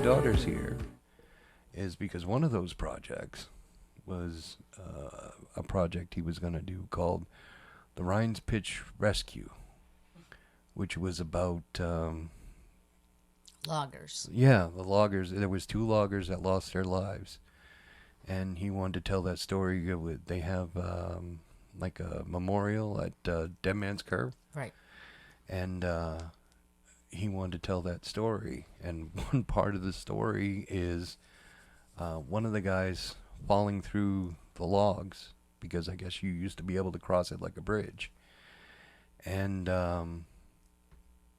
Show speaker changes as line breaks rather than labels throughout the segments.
daughters here is because one of those projects was a project he was going to do called the Rhynes Pitch Rescue, which was about
loggers.
Yeah, the loggers. There was 2 loggers that lost their lives, and he wanted to tell that story. They have like a memorial at Dead Man's Curve,
Right.
and he wanted to tell that story. And one part of the story is one of the guys falling through the logs, because I guess you used to be able to cross it like a bridge, and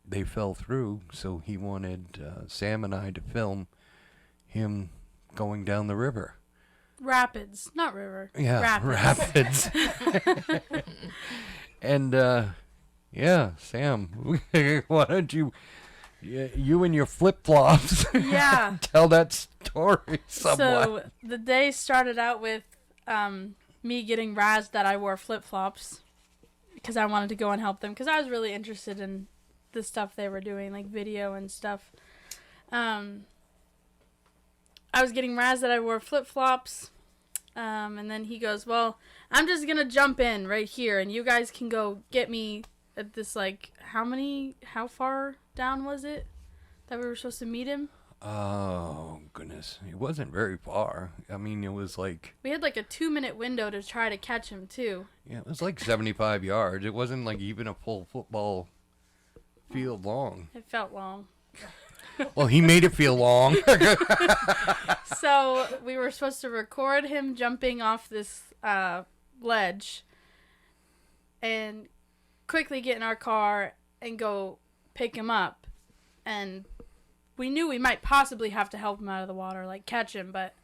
they fell through, so he wanted Sam and I to film him going down the river.
Rapids, not river.
Yeah, rapids. And, yeah, Sam, why don't you and your flip-flops tell that story somewhat.
So the day started out with me getting razzed that I wore flip-flops because I wanted to go and help them, because I was really interested in the stuff they were doing, like video and stuff. I was getting razzed that I wore flip-flops, and then he goes, well, I'm just gonna jump in right here, and you guys can go get me at this, like, how far down was it that we were supposed to meet him?
Oh, goodness. It wasn't very far. I mean, it was like...
We had, like, a 2-minute window to try to catch him, too.
Yeah, it was like 75 yards. It wasn't, like, even a full football field long.
It felt long.
Well, he made it feel long.
So we were supposed to record him jumping off this ledge and quickly get in our car and go pick him up. And we knew we might possibly have to help him out of the water, like catch him, but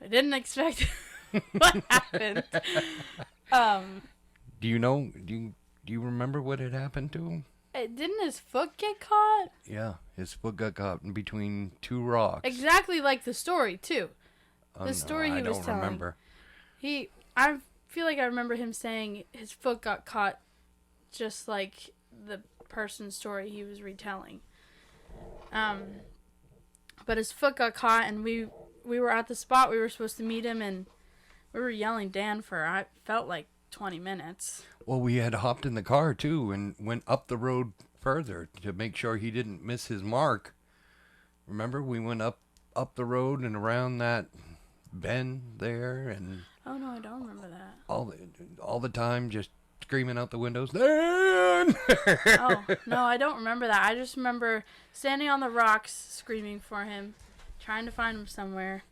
I didn't expect what happened.
Do you remember what had happened to him?
Didn't his foot get caught?
Yeah, his foot got caught in between 2 rocks.
Exactly like the story, too. The story he was telling.
I don't remember.
I feel like I remember him saying his foot got caught just like the person's story he was retelling. But his foot got caught, and we were at the spot we were supposed to meet him, and we were yelling Dan for, I felt like 20 minutes.
Well, we had hopped in the car, too, and went up the road further to make sure he didn't miss his mark. Remember, we went up the road and around that bend there, and...
Oh, no, I don't remember that.
All the time, just screaming out the windows, Dan!
Oh, no, I don't remember that. I just remember standing on the rocks, screaming for him, trying to find him somewhere.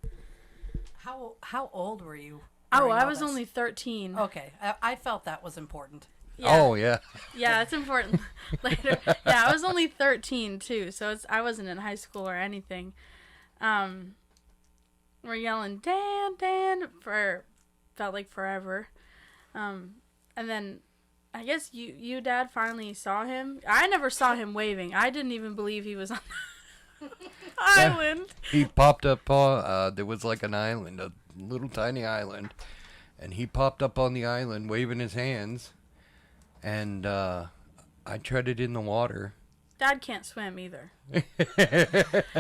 How old were you?
Oh, I was only 13.
Okay, I felt that was important.
Yeah.
Oh, yeah.
Yeah, it's important later. Yeah, I was only 13, too, so I wasn't in high school or anything. We're yelling, Dan, Dan, felt like forever. And then I guess you, Dad, finally saw him. I never saw him waving. I didn't even believe he was on the island.
He popped up, there was like an island, a little tiny island, and he popped up on the island waving his hands, and I treaded in the water.
Dad can't swim either.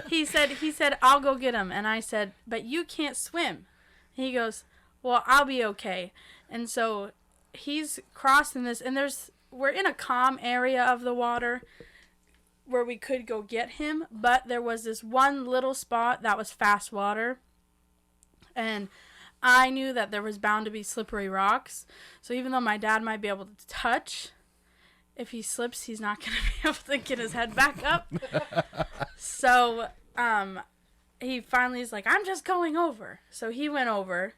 He said, I'll go get him. And I said, but you can't swim. He goes, well, I'll be okay. And so he's crossing this, and we're in a calm area of the water where we could go get him, but there was this one little spot that was fast water, and I knew that there was bound to be slippery rocks. So even though my dad might be able to touch, if he slips, he's not going to be able to get his head back up. So he finally is like, I'm just going over. So he went over,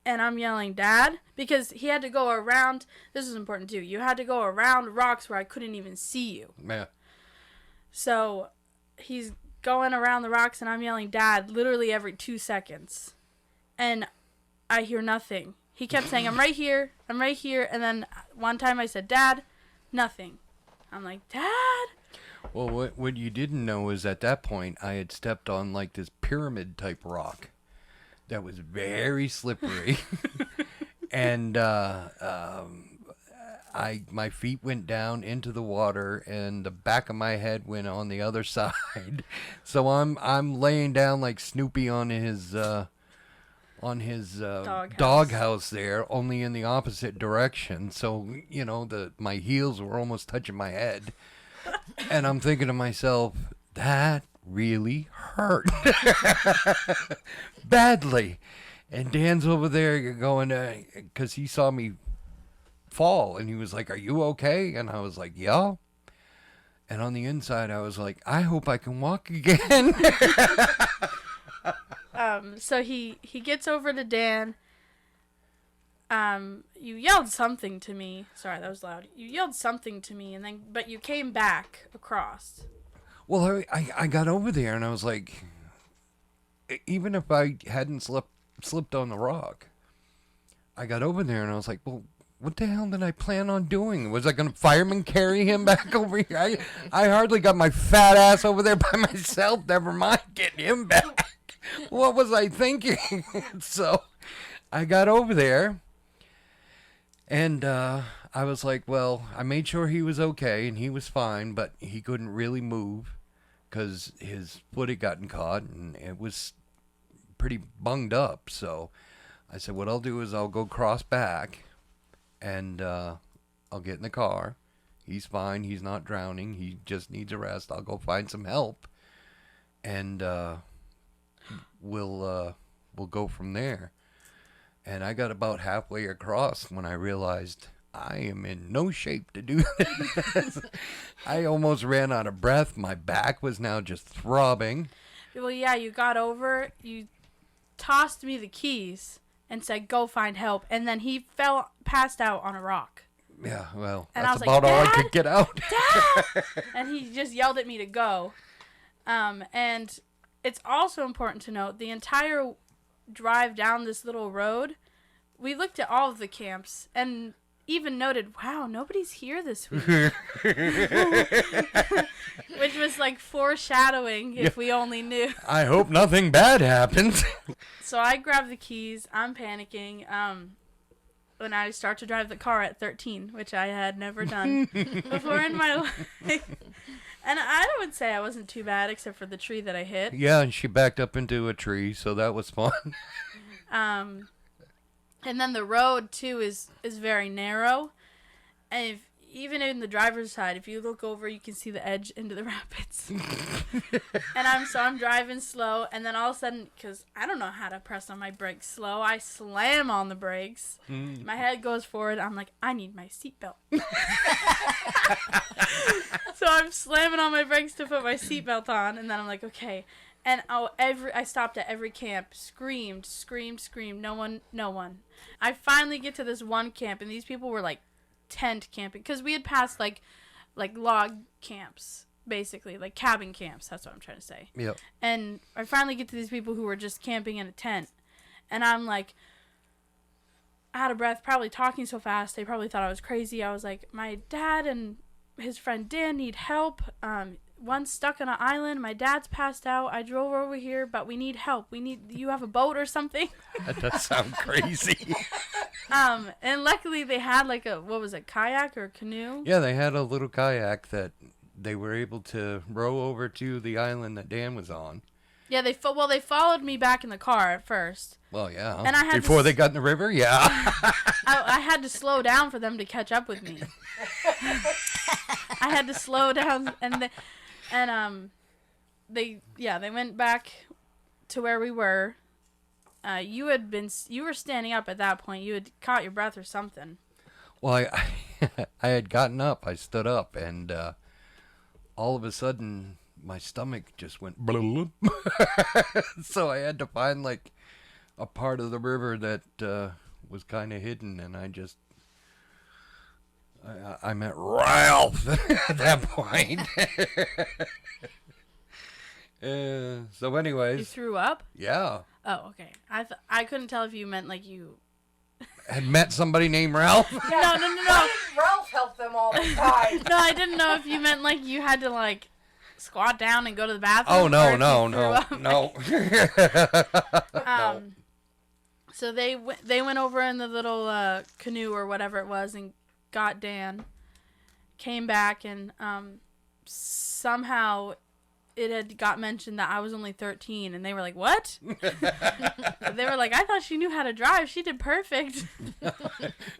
and I'm yelling, Dad, because he had to go around. This is important too. You had to go around rocks where I couldn't even see you.
Yeah.
So he's going around the rocks, and I'm yelling, Dad, literally every 2 seconds. And I hear nothing. He kept saying, I'm right here. I'm right here. And then one time I said, Dad, nothing. I'm like, Dad?
Well, what you didn't know is at that point I had stepped on like this pyramid type rock that was very slippery. And my feet went down into the water, and the back of my head went on the other side. So I'm laying down like Snoopy on his doghouse there, only in the opposite direction. So my heels were almost touching my head, and I'm thinking to myself, that really hurt badly. And Dan's over there going, because he saw me fall, and he was like, "Are you okay?" And I was like, "Yeah." And on the inside, I was like, "I hope I can walk again."
So he gets over to Dan. You yelled something to me. Sorry, that was loud. You yelled something to me, but you came back across.
Well, I got over there, and I was like, even if I hadn't slipped on the rock, I got over there, and I was like, well, what the hell did I plan on doing? Was I going to fireman carry him back over here? I hardly got my fat ass over there by myself, never mind getting him back. What was I thinking? So I got over there, and I was like, well, I made sure he was okay, and he was fine, but he couldn't really move because his foot had gotten caught, and it was pretty bunged up. So I said, what I'll do is I'll go cross back, and I'll get in the car. He's fine. He's not drowning. He just needs a rest. I'll go find some help, and we'll go from there. And I got about halfway across when I realized I am in no shape to do this. I almost ran out of breath. My back was now just throbbing.
Well, yeah, you got over. You tossed me the keys and said, "Go find help." And then he passed out on a rock.
Yeah, well,
and
that's
I was
about
like,
all I
"Dad?
could get out.
Dad! And he just yelled at me to go. And it's also important to note, the entire drive down this little road, we looked at all of the camps and even noted, wow, nobody's here this week. Which was like foreshadowing if we only knew.
I hope nothing bad happens.
So I grab the keys. I'm panicking. And I start to drive the car at 13, which I had never done before in my life. And I would say I wasn't too bad, except for the tree that I hit.
Yeah, and she backed up into a tree, so that was fun.
And then the road, too, is very narrow. And even in the driver's side, if you look over, you can see the edge into the rapids. And I'm driving slow, and then all of a sudden, because I don't know how to press on my brakes slow, I slam on the brakes. My head goes forward. I'm like, I need my seatbelt. So I'm slamming on my brakes to put my seatbelt on, and then I'm like, okay. And I stopped at every camp, screamed. No one. I finally get to this one camp, and these people were like tent camping, because we had passed like log camps, basically, like cabin camps. That's what I'm trying to say.
Yep.
And I finally get to these people who were just camping in a tent, and I'm like out of breath, probably talking so fast. They probably thought I was crazy. I was like, my dad and his friend Dan need help. One's stuck on an island. My dad's passed out. I drove over here, but we need help. You have a boat or something?
That does sound crazy.
And luckily they had like kayak or canoe?
Yeah, they had a little kayak that they were able to row over to the island that Dan was on.
Yeah, they followed me back in the car at first.
Well, yeah.
And I had
before they got in the river, yeah.
I had to slow down for them to catch up with me. I had to slow down, they went back to where we were. You were standing up at that point. You had caught your breath or something.
Well, I had gotten up. I stood up, and all of a sudden, my stomach just went blub. So I had to find like a part of the river that was kind of hidden, and I met Ralph at that point. So anyways.
You threw up?
Yeah.
Oh, okay. I couldn't tell if you meant like you
had met somebody named Ralph.
Yeah. No.
Ralph helped them all the time.
No, I didn't know if you meant like you had to like squat down and go to the bathroom.
Oh, no.
So they went over in the little canoe or whatever it was and got Dan, came back, and somehow it had got mentioned that I was only 13, and they were like, what? They were like, I thought she knew how to drive. She did perfect.
In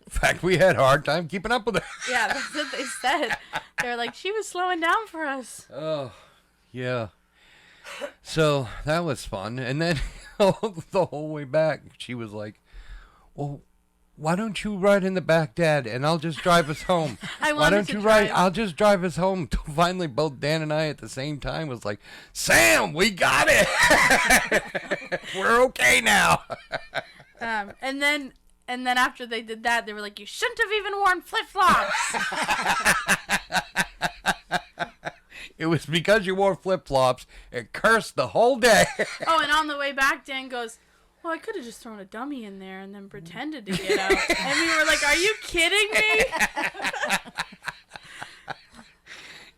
fact, we had a hard time keeping up with her.
Yeah, that's what they said. They were like, she was slowing down for us.
Oh, yeah. So that was fun. And then the whole way back, she was like, well, why don't you ride in the back, Dad, and I'll just drive us home? Why don't you ride? I'll just drive us home. Finally, both Dan and I at the same time was like, Sam, we got it. We're okay now.
And then after they did that, they were like, you shouldn't have even worn flip-flops.
It was because you wore flip-flops. It cursed the whole day.
Oh, and on the way back, Dan goes, well, I could have just thrown a dummy in there and then pretended to get out. And we were like, are you kidding me?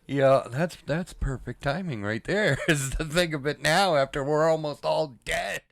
Yeah, that's perfect timing right there. Is to think of it now after we're almost all dead.